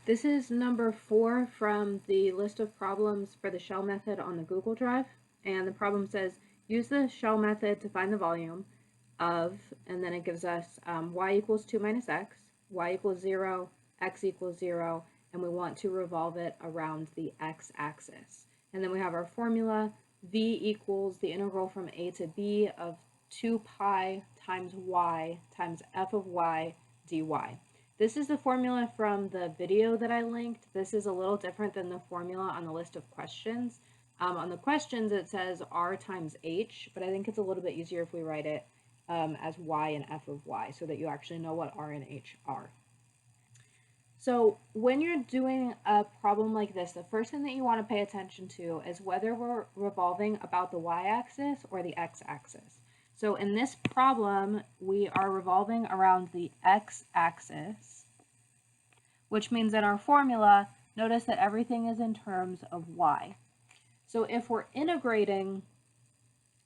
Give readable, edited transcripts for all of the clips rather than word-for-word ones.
This is number 4 from the list of problems for the shell method on the Google Drive. And the problem says, use the shell method to find the volume of, and then it gives us y equals 2 minus x, y equals 0, x equals 0, and we want to revolve it around the x-axis. And then we have our formula, v equals the integral from a to b of 2 pi times y times f of y dy. This is the formula from the video that I linked. This is a little different than the formula on the list of questions. On the questions, it says r times h, but I think it's a little bit easier if we write it as y and f of y so that you actually know what r and h are. So when you're doing a problem like this, the first thing that you want to pay attention to is whether we're revolving about the y-axis or the x-axis. So in this problem, we are revolving around the x-axis, which means in our formula, notice that everything is in terms of y. So if we're integrating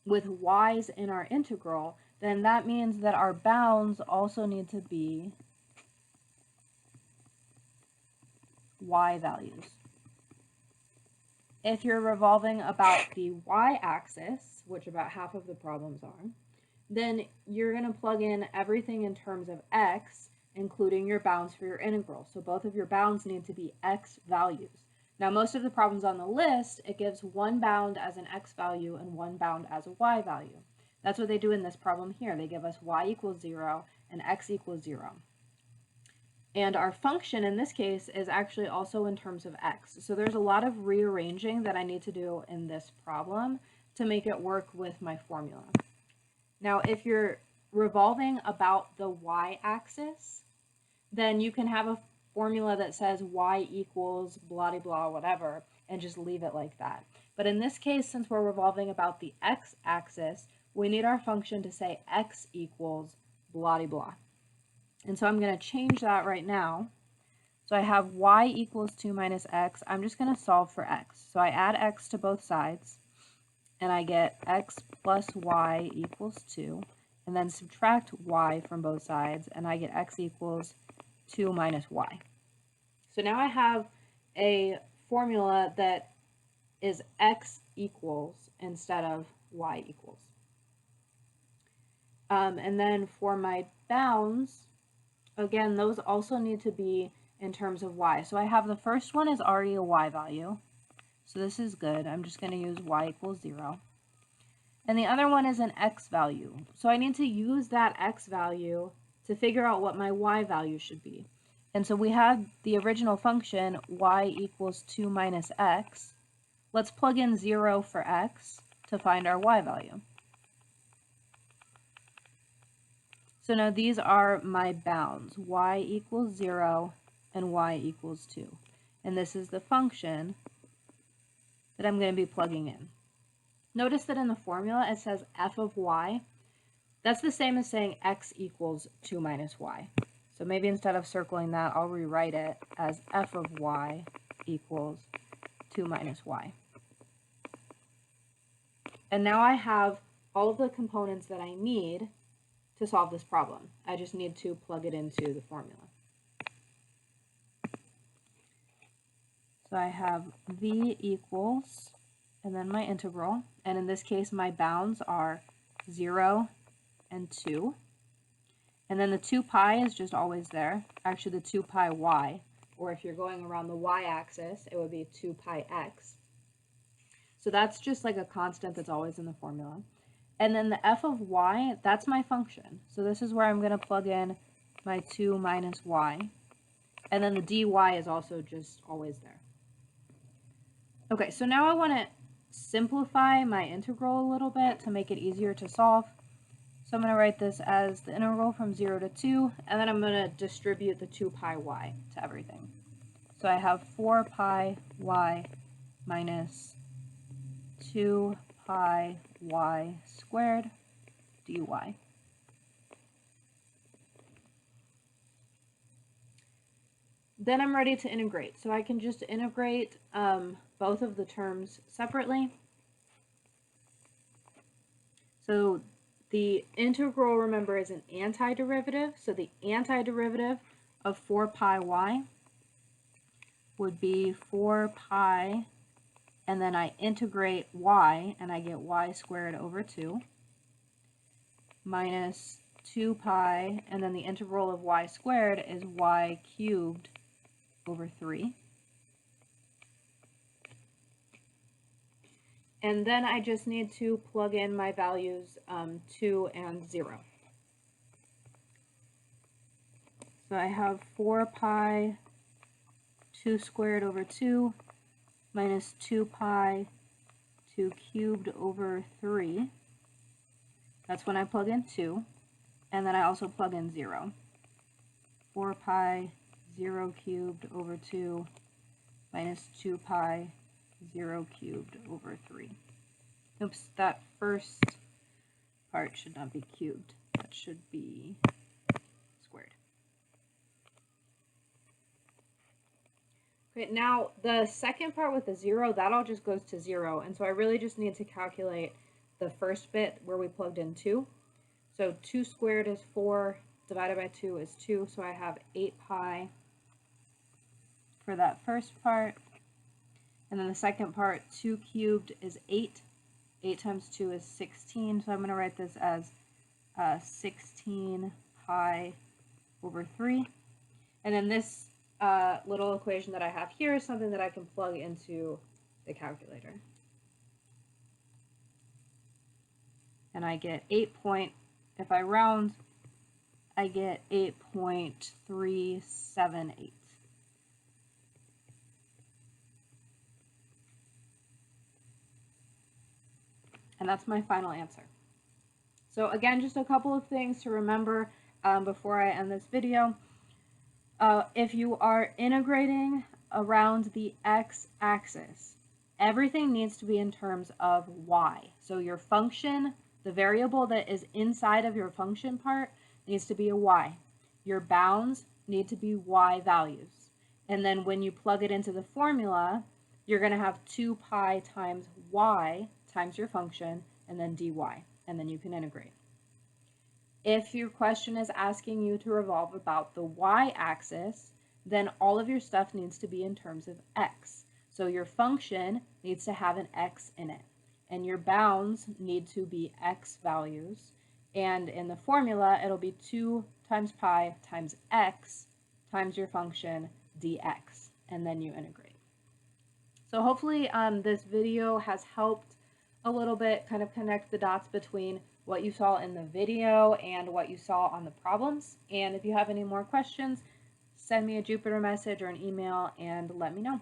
with y's in our integral, then that means that our bounds also need to be y values. If you're revolving about the y-axis, which about half of the problems are, then you're going to plug in everything in terms of x, including your bounds for your integral. So both of your bounds need to be x values. Now, most of the problems on the list, it gives one bound as an x value and one bound as a y value. That's what they do in this problem here. They give us y equals 0 and x equals 0. And our function in this case is actually also in terms of x. So there's a lot of rearranging that I need to do in this problem to make it work with my formula. Now, if you're revolving about the y-axis, then you can have a formula that says y equals blah, blah, whatever, and just leave it like that. But in this case, since we're revolving about the x-axis, we need our function to say x equals blah, blah. And so I'm going to change that right now. So I have y equals 2 minus x. I'm just going to solve for x. So I add x to both sides, and I get x plus y equals 2, and then subtract y from both sides, and I get x equals 2 minus y. So now I have a formula that is x equals instead of y equals. And then for my bounds, again, those also need to be in terms of y. So I have the first one is already a y value. So this is good. I'm just going to use y equals 0. And the other one is an x value. So I need to use that x value to figure out what my y value should be. And so we had the original function y equals 2 minus x. Let's plug in 0 for x to find our y value. So now these are my bounds, y equals 0 and y equals 2. And this is the function that I'm going to be plugging in. Notice that in the formula it says f of y. That's the same as saying x equals 2 minus y. So maybe instead of circling that, I'll rewrite it as f of y equals 2 minus y. And now I have all of the components that I need to solve this problem. I just need to plug it into the formula. So I have v equals, and then my integral, and in this case my bounds are 0 and 2. And then the 2 pi is just always there. Actually, the 2 pi y, or if you're going around the y-axis, it would be 2 pi x. So that's just like a constant that's always in the formula. And then the f of y, that's my function. So this is where I'm going to plug in my 2 minus y. And then the dy is also just always there. Okay, so now I want to simplify my integral a little bit to make it easier to solve. So I'm going to write this as the integral from 0 to 2, and then I'm going to distribute the 2 pi y to everything. So I have 4 pi y minus 2 pi y squared dy. Then I'm ready to integrate. So I can just integrate both of the terms separately. So the integral, remember, is an antiderivative. So the antiderivative of 4 pi y would be 4 pi, and then I integrate y, and I get y squared over 2, minus 2 pi, and then the integral of y squared is y cubed over 3. And then I just need to plug in my values 2 and 0. So I have 4 pi 2 squared over 2 minus 2 pi 2 cubed over 3. That's when I plug in 2. And then I also plug in 0. 4 pi 0 cubed over 2 minus 2 pi 0 cubed over 3. Oops, that first part should not be cubed. That should be squared. Okay, now the second part with the 0, that all just goes to 0. And so I really just need to calculate the first bit where we plugged in 2. So 2 squared is 4, divided by 2 is 2. So I have 8 pi for that first part. And then the second part, 2 cubed is 8. 8 times 2 is 16. So I'm going to write this as 16 pi over 3. And then this little equation that I have here is something that I can plug into the calculator. And I get 8 point, if I round, I get 8.378. And that's my final answer. So again, just a couple of things to remember before I end this video. If you are integrating around the x-axis, everything needs to be in terms of y. So your function, the variable that is inside of your function part, needs to be a y. Your bounds need to be y values. And then when you plug it into the formula, you're going to have 2 pi times y times your function, and then dy, and then you can integrate. If your question is asking you to revolve about the y-axis, then all of your stuff needs to be in terms of x. So your function needs to have an x in it, and your bounds need to be x values, and in the formula, it'll be 2 times pi times x times your function dx, and then you integrate. So hopefully this video has helped a little bit kind of connect the dots between what you saw in the video and what you saw on the problems. And if you have any more questions, send me a Jupyter message or an email and let me know.